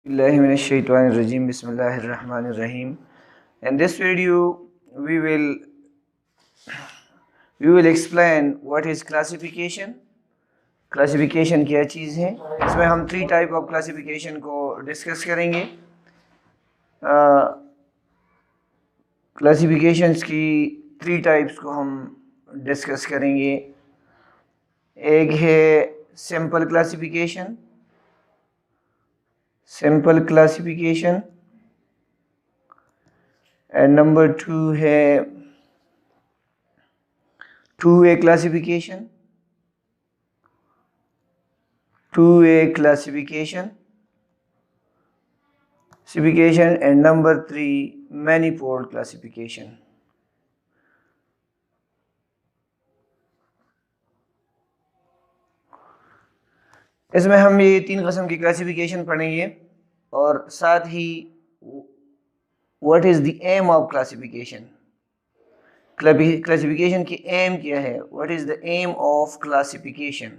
Bismillahirrahmanirrahim. Bismillahirrahmanirrahim. In this video, we will explain what is classification. Classification क्या चीज़ है? इसमें हम 3 टाइप ऑफ क्लासिफिकेशन को डिस्कस करेंगे. क्लासिफिकेशंस की 3 टाइप्स को हम डिस्कस करेंगे. एक है सिंपल क्लासिफिकेशन, and number 2 है two-way classification, and number 3 manifold classification. इसमें हम ये 3 किस्म की क्लासिफिकेशन पढ़ेंगे और साथ ही what is the aim of classification. Classification की एम क्या है? What is the aim of classification.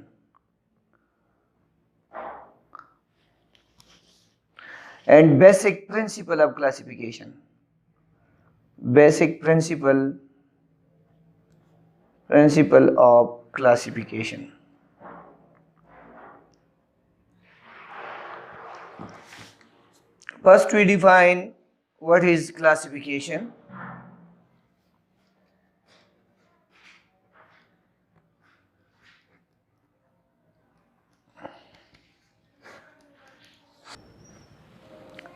And basic principle of classification. principle of classification. First we define what is classification.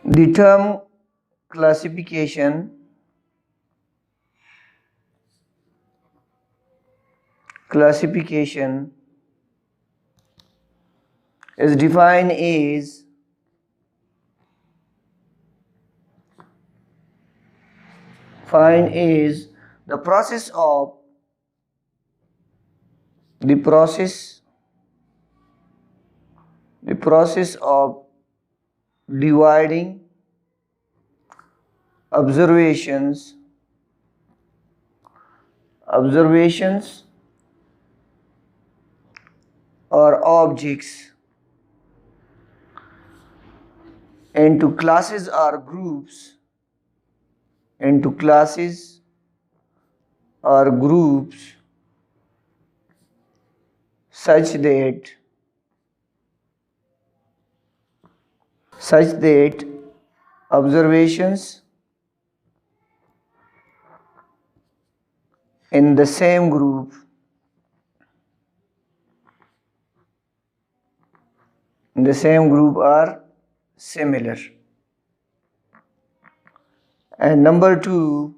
The term classification is defined as the process of dividing observations or objects into classes or groups such that observations in the same group are similar. And number 2,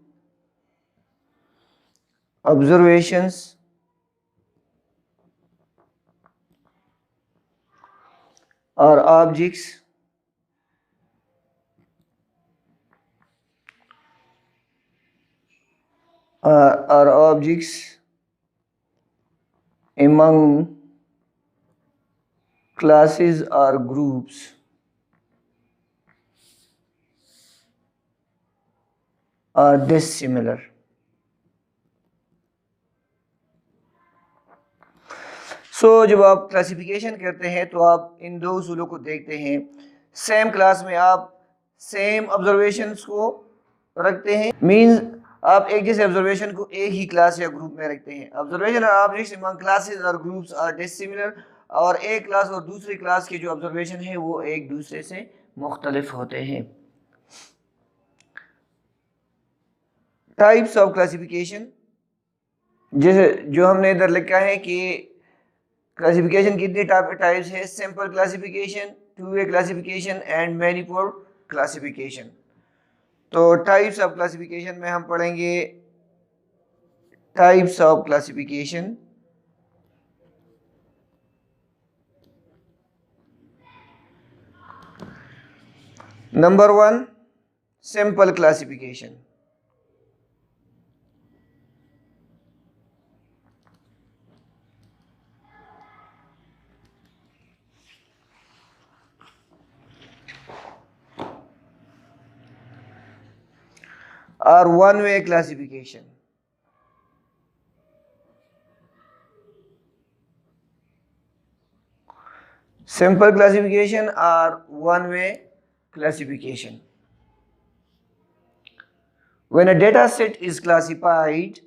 observations or objects among classes or groups are dissimilar. जब आप classification करते हैं तो आप इन 2 उसूलों को देखते हैं. सेम क्लास में आप सेम ऑब्जर्वेशंस को रखते हैं, मींस आप एक जैसे ऑब्जर्वेशन को एक ही क्लास या ग्रुप में रखते हैं. ऑब्जर्वेशन और ऑब्जेक्ट्स अमंग क्लासेस और ग्रुप्स आर डिसिमिलर, और एक क्लास और दूसरी क्लास के जो ऑब्जर्वेशन है वो एक दूसरे से मुख्तलिफ होते हैं. टाइप्स ऑफ क्लासिफिकेशन, जैसे जो हमने इधर लिखा है कि क्लासिफिकेशन कितने टाइप्स है: simple classification, two-way classification and manifold classification. तो टाइप्स ऑफ क्लासिफिकेशन में हम पढ़ेंगे types of classification. Number 1, simple classification. or one-way classification. Simple classification or one-way classification. When a data set is classified,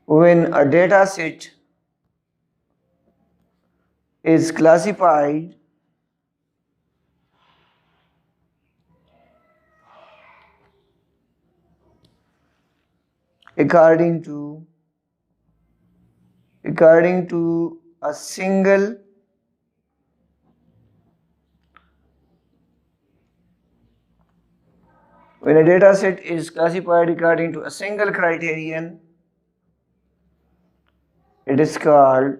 when a data set is classified according to a single when a data set is classified according to a single criterion, it is called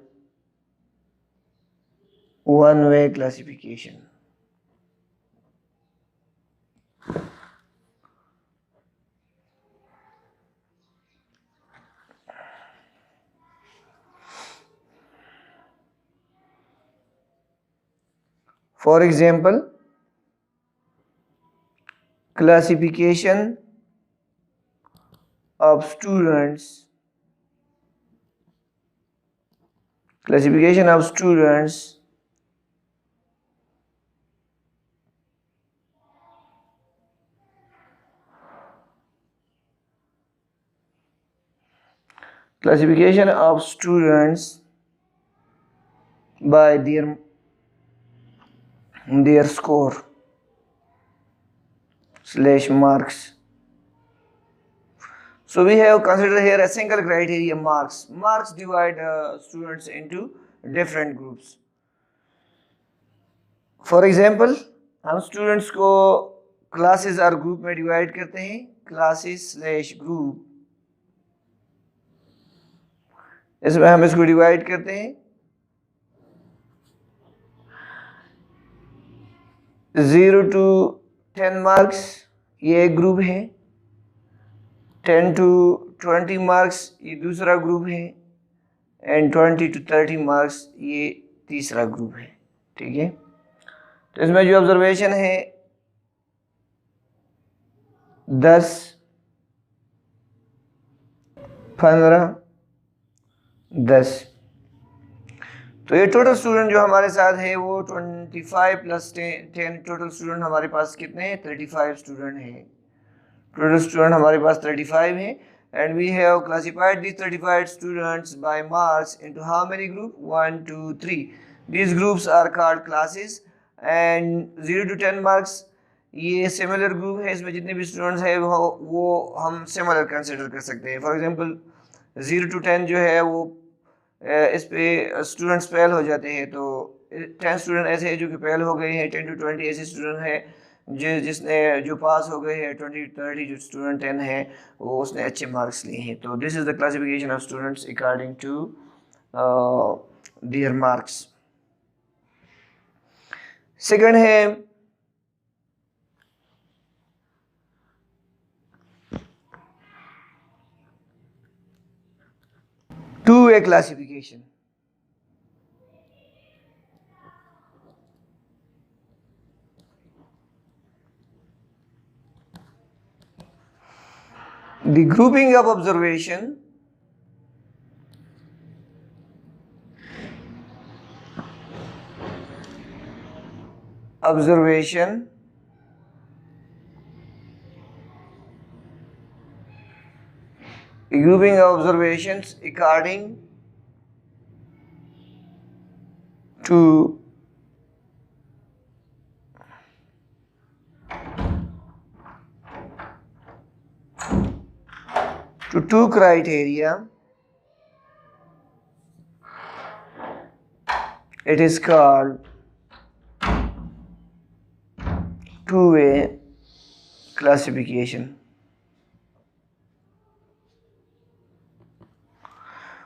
one-way classification. For example, classification of students by their score / marks. So we have considered here a single criteria, marks. Marks divide students into different groups. For example, हम students को classes और group में divide करते हैं, classes / group. इसमें हम इसको divide करते हैं 0 to 10 मार्क्स, ये एक ग्रुप है. 10 to 20 मार्क्स ये दूसरा ग्रुप है. एंड 20 to 30 मार्क्स ये तीसरा ग्रुप है. ठीक है. तो इसमें जो ऑब्जर्वेशन है 10, 15, 10. तो ये टोटल स्टूडेंट जो हमारे साथ है वो 25 + 10 टोटल स्टूडेंट हमारे पास कितने हैं? 35 स्टूडेंट हैं. टोटल स्टूडेंट हमारे पास 35 हैं. And we have classified these 35 students by marks into how many groups? 1, 2, 3. These groups are called classes. And 0 to 10 marks ये सिमिलर ग्रुप है. इसमें जितने भी स्टूडेंट्स हैं वो हम सिमिलर कंसिडर कर सकते हैं. फॉर एग्जांपल 0 to 10 जो है वो इस पे स्टूडेंट्स फेल हो जाते हैं. तो 10 स्टूडेंट ऐसे हैं जो कि फेल हो गए हैं. 10 to 20 ऐसे स्टूडेंट हैं जो पास हो गए हैं. 20 to 30 जो स्टूडेंट 10 है वो उसने अच्छे मार्क्स लिए हैं. तो this is the classification of students according to their marks. Second है two-way classification. The grouping of observation grouping of observations according to two criteria, it is called two-way classification.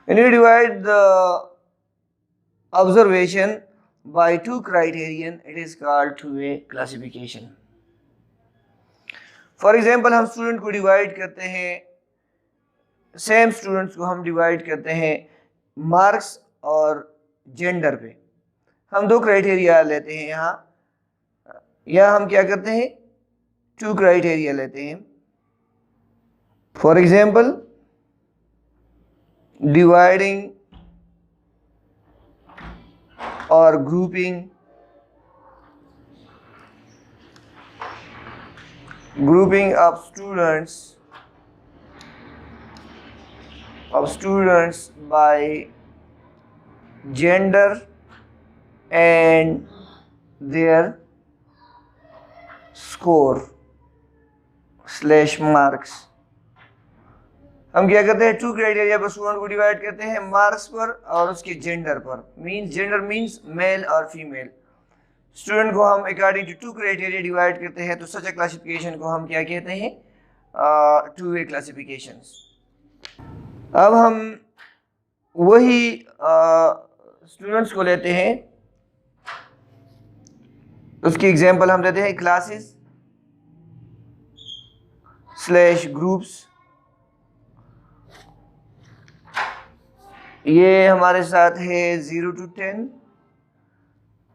When you divide the observation by two criterion, it is called two-way classification. For example, हम student को divide करते हैं, same students को हम divide करते हैं marks और gender पे. हम दो क्राइटेरिया लेते हैं यहाँ हम क्या करते हैं? टू क्राइटेरिया लेते हैं. For example dividing or grouping grouping of students by gender and their score / marks। हम क्या करते हैं, 2 क्राइटेरिया पर स्टूडेंट को डिवाइड करते हैं, मार्क्स पर और उसके जेंडर पर। जेंडर मीन्स मेल और फीमेल। स्टूडेंट को हम अकॉर्डिंग टू 2 क्राइटेरिया डिवाइड करते हैं, तो सच क्लासिफिकेशन को हम क्या कहते हैं, 2-वे क्लासिफिकेशंस। अब हम वही स्टूडेंट्स को लेते हैं, उसकी एग्जांपल हम देते हैं क्लासेस / ग्रुप्स। ये हमारे साथ है 0 to 10,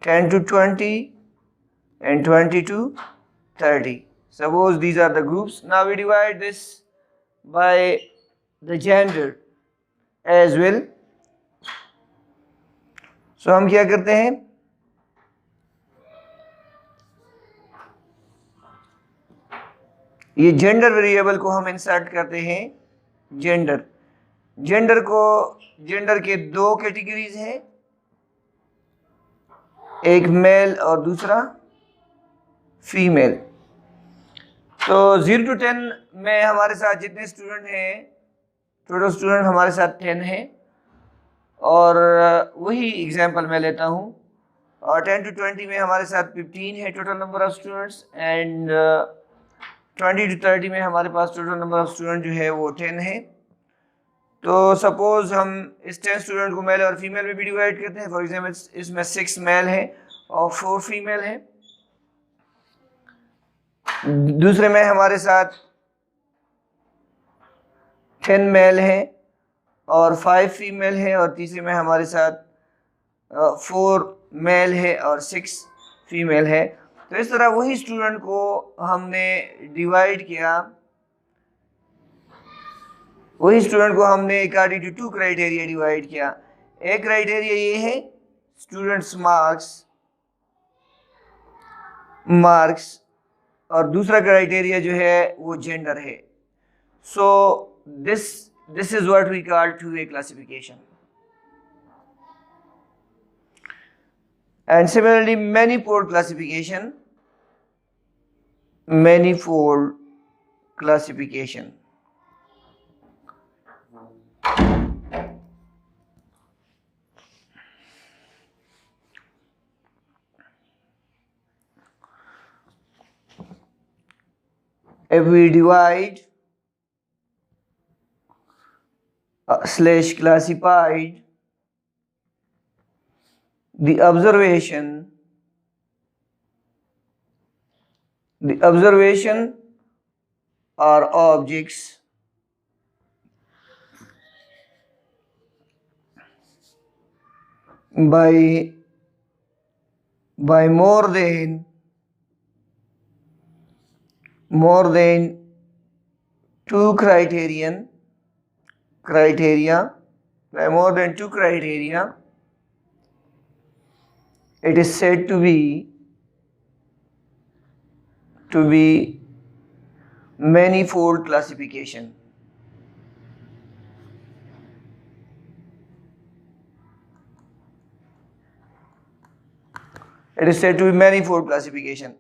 10 to 20 and 20 to 30. Suppose these are the groups. Now we divide this by the gender as well. So हम क्या करते हैं, ये जेंडर वेरिएबल को हम इंसर्ट करते हैं। जेंडर के 2 कैटेगरीज हैं, एक मेल और दूसरा फीमेल। तो 0 to 10 में हमारे साथ जितने स्टूडेंट हैं, टोटल स्टूडेंट हमारे साथ 10 हैं, और वही एग्जांपल मैं लेता हूँ। और 10 to 20 में हमारे साथ 15 है total number of students, and 20 to 30 में हमारे पास टोटल नंबर ऑफ स्टूडेंट जो है वो 10 है। तो सपोज हम इस 10 स्टूडेंट को मेल और फीमेल में भी डिवाइड करते हैं। फॉर एग्जांपल इसमें 6 मेल है और 4 फीमेल है। दूसरे में हमारे साथ 10 मेल है और 5 फीमेल है, और तीसरे में हमारे साथ 4 मेल है और 6 फीमेल है। तो इस तरह वही स्टूडेंट को हमने डिवाइड किया, वही स्टूडेंट को हमने अकॉर्डिंग टू 2 क्राइटेरिया डिवाइड किया। एक क्राइटेरिया ये है स्टूडेंट्स मार्क्स, और दूसरा क्राइटेरिया जो है वो जेंडर है। So this is what we call two way classification. And similarly manifold classification. If we divide / classified the observation or objects by more than 2 criteria, by more than 2 criteria, it is said to be manifold classification. It is said to be manifold classification.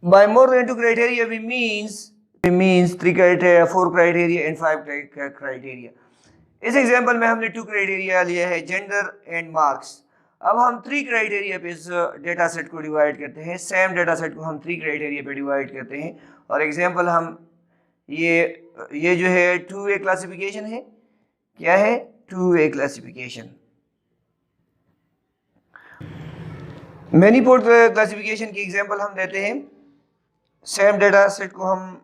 By more than 2 criteria we means 3 criteria, 4 criteria and 5 criteria. इस example में हमने 2 criteria लिया है, gender and marks. अब हम 3 criteria पे इस data set को डिवाइड करते हैं। सेम डेटा सेट को हम 3 क्राइटेरिया पे डिवाइड करते हैं, और एग्जांपल हम ये जो है 2-वे क्लासिफिकेशन है। क्या है? Two way classification. मैनीफोल्ड क्लासिफिकेशन की एग्जांपल हम देते हैं। सेम डेटा सेट को हम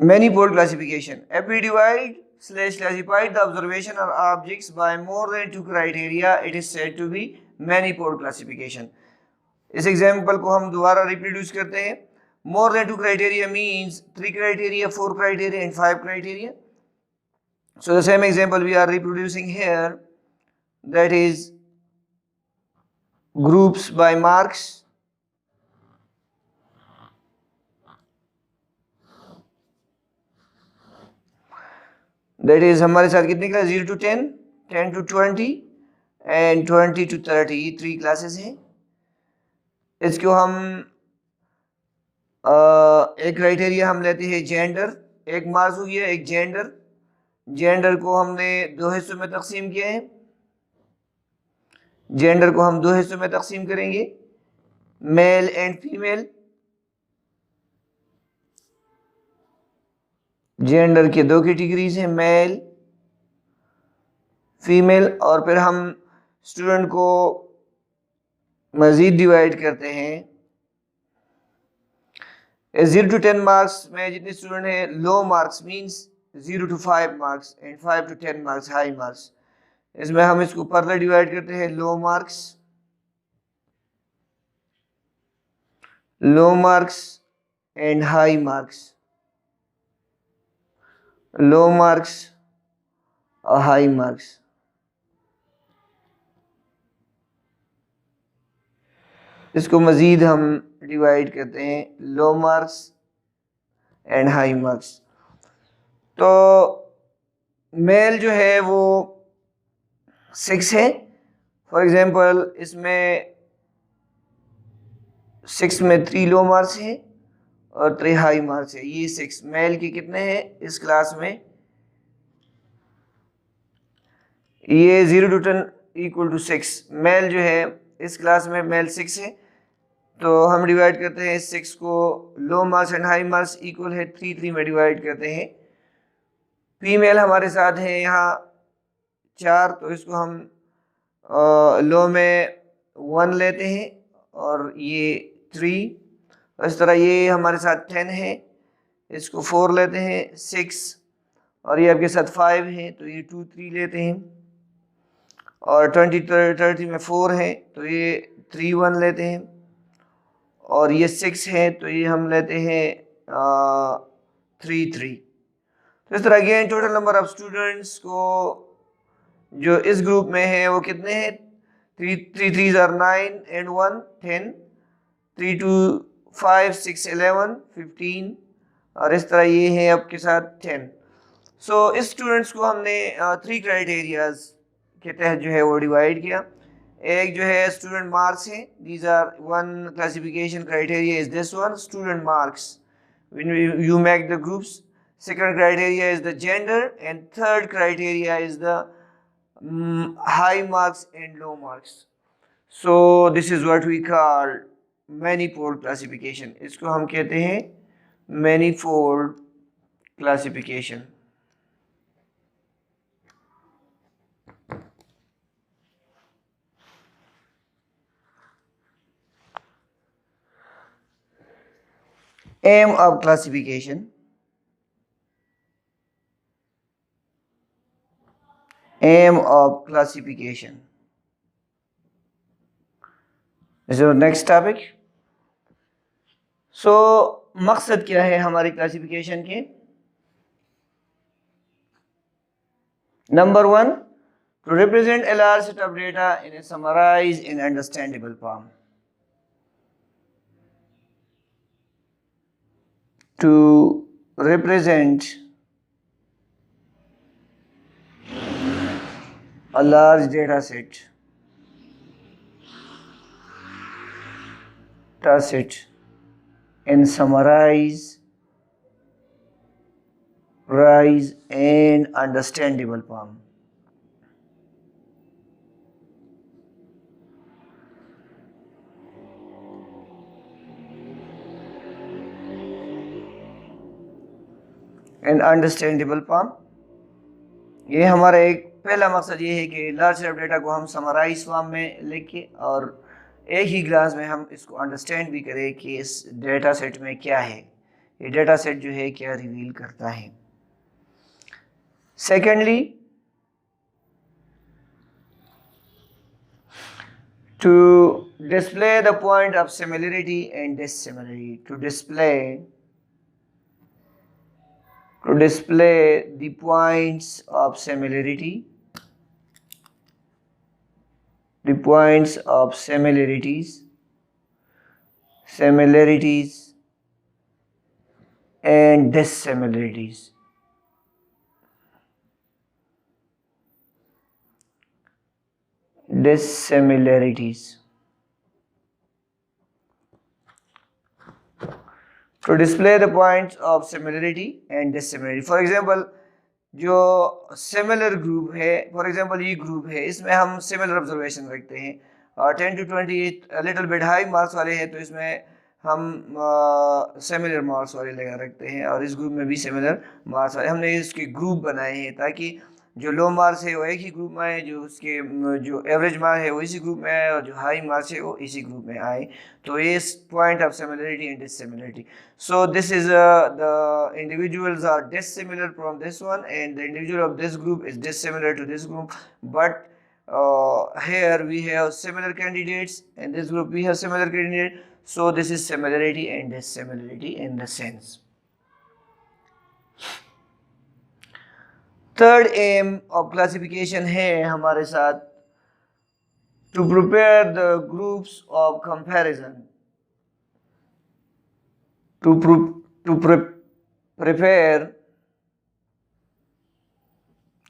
manifold classification. If we divide / classify the observation or objects by more than 2 criteria, it is said to be manifold classification. इस एग्जांपल को हम दोबारा रिप्रोड्यूस करते हैं। More than 2 criteria means 3 criteria, 4 criteria and 5 criteria. So the same example we are reproducing here, that is groups by marks that is हमारे साथ कितनी class 0 to 10, 10 to 20 and 20 to 30, ये 3 क्लासेस हैं। इसको हम एक क्राइटेरिया हम लेते हैं जेंडर, एक मार्क्स हो गया एक जेंडर। जेंडर को हमने 2 हिस्सों में तकसीम किया है। जेंडर को हम 2 हिस्सों में तकसीम करेंगे, मेल एंड फीमेल। जेंडर के 2 कैटेगरीज हैं, मेल फीमेल। और फिर हम स्टूडेंट को मजीद डिवाइड करते हैं। 0 to 10 मार्क्स में जितने स्टूडेंट हैं, लो marks means 0 to 5 marks and 5 to 10 marks high marks. इसमें हम इसको फर्दर डिवाइड करते हैं, लो marks and high marks, low marks और हाई मार्क्स। इसको मजीद हम डिवाइड करते हैं, लो मार्क्स एंड हाई मार्क्स। तो मेल जो है वो 6 है। फॉर एग्जांपल इसमें 6 में 3 लो मार्क्स हैं और 3 हाई मार्क्स है। ये 6 मेल के कितने हैं इस क्लास में, ये 0 to 10 इक्वल टू 6। मेल जो है इस क्लास में मेल 6 है, तो हम डिवाइड करते हैं 6 को, लो marks and high marks equal है 3 में डिवाइड करते हैं। फीमेल हमारे साथ है यहाँ 4, तो इसको हम लो में 1 लेते हैं और ये 3। इस तरह ये हमारे साथ 10 है, इसको 4 लेते हैं 6, और ये आपके साथ 5 है तो ये 2 3 लेते हैं। और 20 30 में 4 है तो ये 3 1 लेते हैं। और ये 6 है तो ये हम लेते हैं 3 3। तो इस तरह again total number of students को जो इस ग्रुप में है वो कितने हैं, 3 3 are 9 and 1 10, 3 2 5 6 11 15, और इस तरह ये है आपके साथ 10। सो इस स्टूडेंट्स को हमने 3 क्राइटेरियाज के तहत जो है वो डिवाइड किया। एक जो है स्टूडेंट मार्क्स है, these are one classification criteria is this one, student marks when you make the groups. Second criteria is the gender, and third criteria is the high marks and low marks. So this is what we call manifold classification. इसको हम कहते हैं manifold classification. Aim of classification. Aim of classification. This is our next topic. So मकसद क्या है हमारी classification के? Number 1, to represent a large set of data in a summarized and understandable form. To represent a large data set in summarize and understandable form. And understandable form, ये हमारा एक पहला मकसद ये है कि लार्ज सेट ऑफ डेटा को हम समराइज फॉर्म में लिखे और एक ही क्लास में हम इसको अंडरस्टैंड भी करें कि इस डेटा सेट में क्या है, ये डेटा सेट जो है क्या रिवील करता है। Secondly, to display the point of similarity and dissimilarity, to display the points of similarity, similarities and dissimilarities. dissimilarities. To display the points of similarity and dissimilarity. For example, जो similar group है, for example ये group है, इसमें हम similar observation रखते हैं और 10 to 20 little bit high marks वाले हैं, तो इसमें हम सिमिलर मार्क्स वाले लगा रखते हैं, और इस ग्रुप में भी सिमिलर मार्क्स वाले हमने इसके ग्रुप बनाए हैं ताकि जो लो मार्क्स है वो एक ही ग्रुप में आए, जो उसके जो एवरेज मार्क्स है वो इसी ग्रुप में आए, और जो हाई मार्क्स है वो इसी ग्रुप में आए. तो ये point of similarity and dissimilarity. So this is the individuals are dissimilar from this one, and the individual of this group is dissimilar to this group, but here we have similar candidates, and this group we have similar candidates. So this is similarity and dissimilarity in the sense. Third aim of classification है हमारे साथ to prepare the groups of comparison. To prepare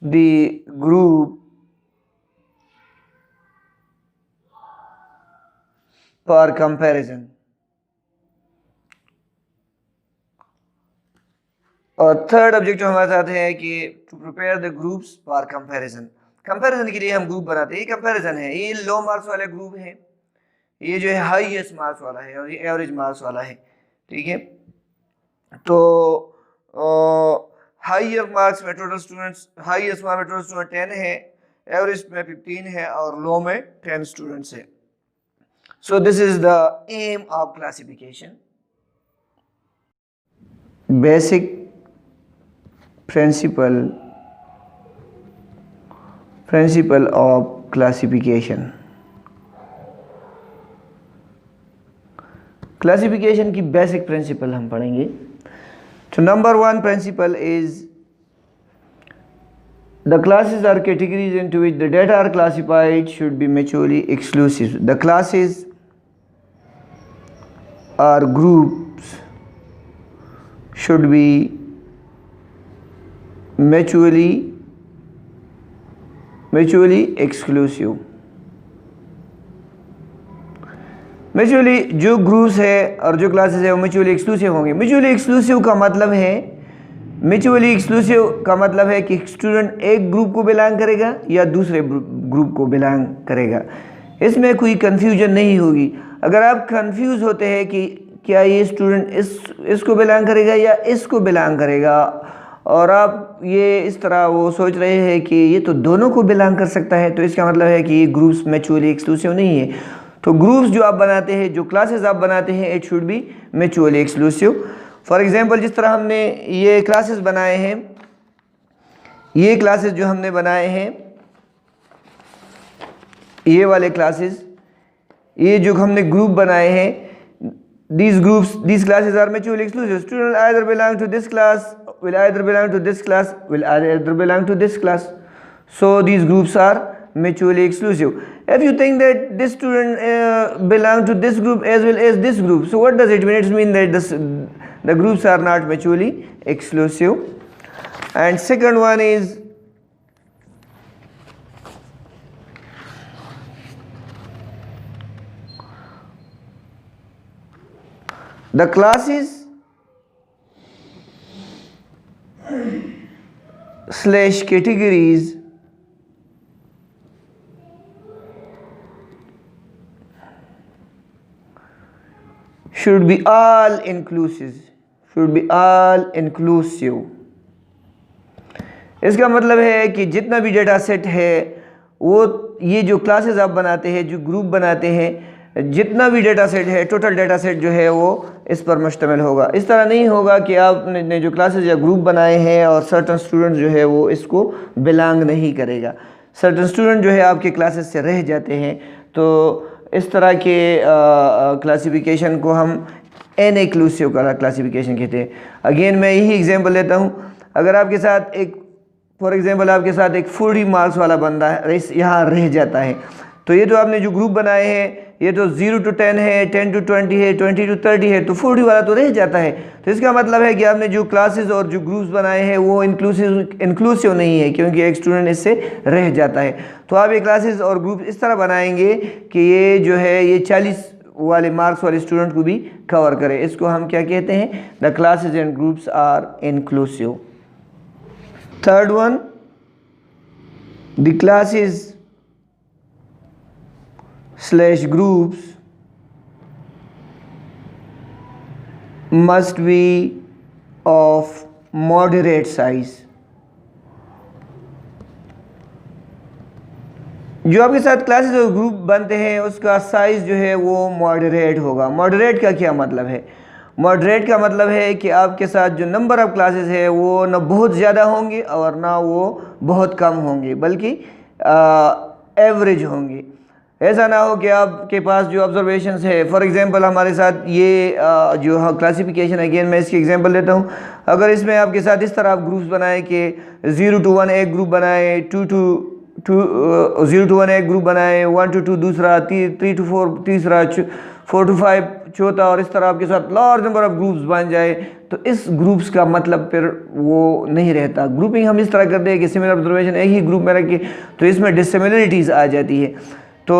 the group for comparison. और third objective हमारे साथ है कि to prepare the groups for comparison. Comparison के लिए हम ग्रुप बनाते हैं. ये कंपैरिजन है, ये लो मार्क्स वाले ग्रुप है, ये जो है हाईएस्ट मार्क्स वाला है, और ये एवरेज मार्क्स वाला है. ठीक है, तो हाईएस्ट मार्क्स में टोटल स्टूडेंट्स 10 है, एवरेज में 15 है, और लो में 10 स्टूडेंट्स है. So this is the aim of classification. Basic principle of classification. Classification की बेसिक प्रिंसिपल हम पढ़ेंगे. तो number 1 principle is the classes are categories into which the data are classified should be mutually exclusive. The classes are groups should be mutually exclusive. Mutually जो groups है और जो classes है वो म्यूचुअली एक्सक्लूसिव होंगे. म्यूचुअली एक्सक्लूसिव का मतलब है कि स्टूडेंट एक ग्रुप को बिलोंग करेगा या दूसरे ग्रुप को बिलोंग करेगा. इसमें कोई कंफ्यूजन नहीं होगी. अगर आप कंफ्यूज होते हैं कि क्या ये स्टूडेंट इसको बिलोंग करेगा या इसको बिलोंग करेगा, और आप ये इस तरह वो सोच रहे हैं कि ये तो दोनों को बिलोंग कर सकता है, तो इसका मतलब है कि ये ग्रुप्स म्यूचुअली एक्सक्लूसिव नहीं है. तो ग्रुप्स जो आप बनाते हैं, जो क्लासेस आप बनाते हैं, it should be mutually exclusive. For example, जिस तरह हमने ये क्लासेस बनाए हैं, ये क्लासेस जो हमने बनाए हैं, ये वाले क्लासेस, ये जो हमने ग्रुप बनाए हैं, these classes are mutually exclusive. Student either belong to this class, will either belong to this class, will either belong to this class. So these groups are mutually exclusive. If you think that this student belong to this group as well as this group, so what does it mean? It means that the groups are not mutually exclusive. And second one is the classes / categories should be all inclusive. इसका मतलब है कि जितना भी data set है, वो ये जो क्लासेस आप बनाते हैं, जो ग्रुप बनाते हैं, जितना भी डेटा सेट है, टोटल डेटा सेट जो है वो इस पर मुश्तमिल होगा. इस तरह नहीं होगा कि आपने जो क्लासेस या ग्रुप बनाए हैं और सर्टन स्टूडेंट जो है वो इसको बिलोंग नहीं करेगा. सर्टन स्टूडेंट जो है आपके क्लासेस से रह जाते हैं. तो इस तरह के क्लासिफिकेशन को हम इनक्लूसिव क्लासिफिकेशन कहते हैं. अगेन मैं यही एग्जांपल लेता हूँ. अगर आपके साथ फॉर एग्जांपल आपके साथ एक 40 मार्क्स वाला बंदा यहाँ रह जाता है, तो ये जो आपने जो ग्रुप बनाए हैं, ये तो 0 to 10 है, 10 to 20 है, 20 to 30 है, तो 40 वाला तो रह जाता है। तो इसका मतलब है कि आपने जो क्लासेस और जो ग्रुप्स बनाए हैं वो इंक्लूसिव नहीं है, क्योंकि एक स्टूडेंट इससे रह जाता है। तो आप ये क्लासेस और ग्रुप इस तरह बनाएंगे कि ये जो है ये 40 वाले मार्क्स वाले स्टूडेंट को भी कवर करे। इसको हम क्या कहते हैं? The classes and groups are inclusive. Third one, the classes / groups must be of moderate size। जो आपके साथ क्लासेस और ग्रुप बनते हैं उसका साइज जो है वो मॉडरेट होगा। मॉडरेट का क्या मतलब है? मॉडरेट का मतलब है कि आपके साथ जो नंबर ऑफ क्लासेस है वो ना बहुत ज़्यादा होंगे और ना वो बहुत कम होंगे, बल्कि एवरेज होंगे। ऐसा ना हो कि आपके पास जो ऑब्जर्वेशंस है, फॉर एग्जांपल हमारे साथ ये जो क्लासिफिकेशन, अगेन मैं इसकी एग्जांपल देता हूँ। अगर इसमें आपके साथ इस तरह आप ग्रुप्स बनाएं कि 0 to 1 एक ग्रुप बनाएं, 0 to 1 एक ग्रुप बनाएं, 1 to 2 दूसरा, 3 to 4 तीसरा, 4 to 5 चौथा, और इस तरह आपके साथ लार्ज नंबर ऑफ ग्रुप्स बन जाए, तो इस ग्रुप्स का मतलब फिर वो नहीं रहता। ग्रुपिंग हम इस तरह करते हैं कि सिमिलर ऑब्जर्वेशन एक ही ग्रुप में रख के, तो इसमें डिससिमिलरिटीज़ आ जाती है। तो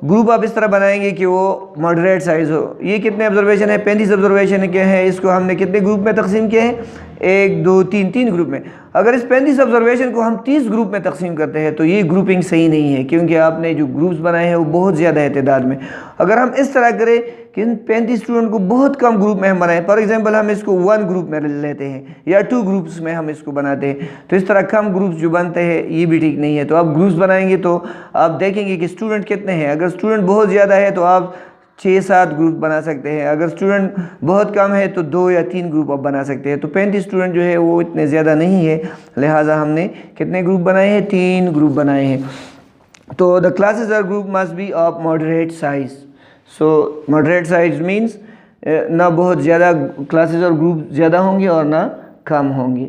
ग्रुप आप इस तरह बनाएंगे कि वो मॉडरेट साइज़ हो। ये कितने ऑब्जर्वेशन है? 35 ऑब्जर्वेशन के हैं। इसको हमने कितने ग्रुप में तकसीम किए हैं? 1 2 3 ग्रुप में। अगर इस 35 ऑब्जर्वेशन को हम 30 ग्रुप में तकसीम करते हैं तो ये ग्रुपिंग सही नहीं है, क्योंकि आपने जो ग्रुप्स बनाए हैं वो बहुत ज़्यादा है तादाद में। अगर हम इस तरह करें कि इन 35 स्टूडेंट को बहुत कम ग्रुप में हम बनाएं, फॉर एग्जांपल हम इसको 1 ग्रुप में लेते हैं या 2 ग्रुप्स में हम इसको बनाते हैं, तो इस तरह कम ग्रुप्स जो बनते हैं ये भी ठीक नहीं है। तो आप ग्रुप्स बनाएंगे तो आप देखेंगे कि स्टूडेंट कितने हैं। अगर स्टूडेंट बहुत ज़्यादा है तो आप 6-7 ग्रुप बना सकते हैं। अगर स्टूडेंट बहुत कम है तो 2 या 3 ग्रुप आप बना सकते हैं। तो 35 स्टूडेंट जो है वो इतने ज़्यादा नहीं है, लिहाजा हमने कितने ग्रुप बनाए हैं? 3 ग्रुप बनाए हैं। तो द क्लासेस और group must be of moderate size. So moderate size means ना बहुत ज़्यादा क्लासेस और ग्रुप ज़्यादा होंगे और ना कम होंगे।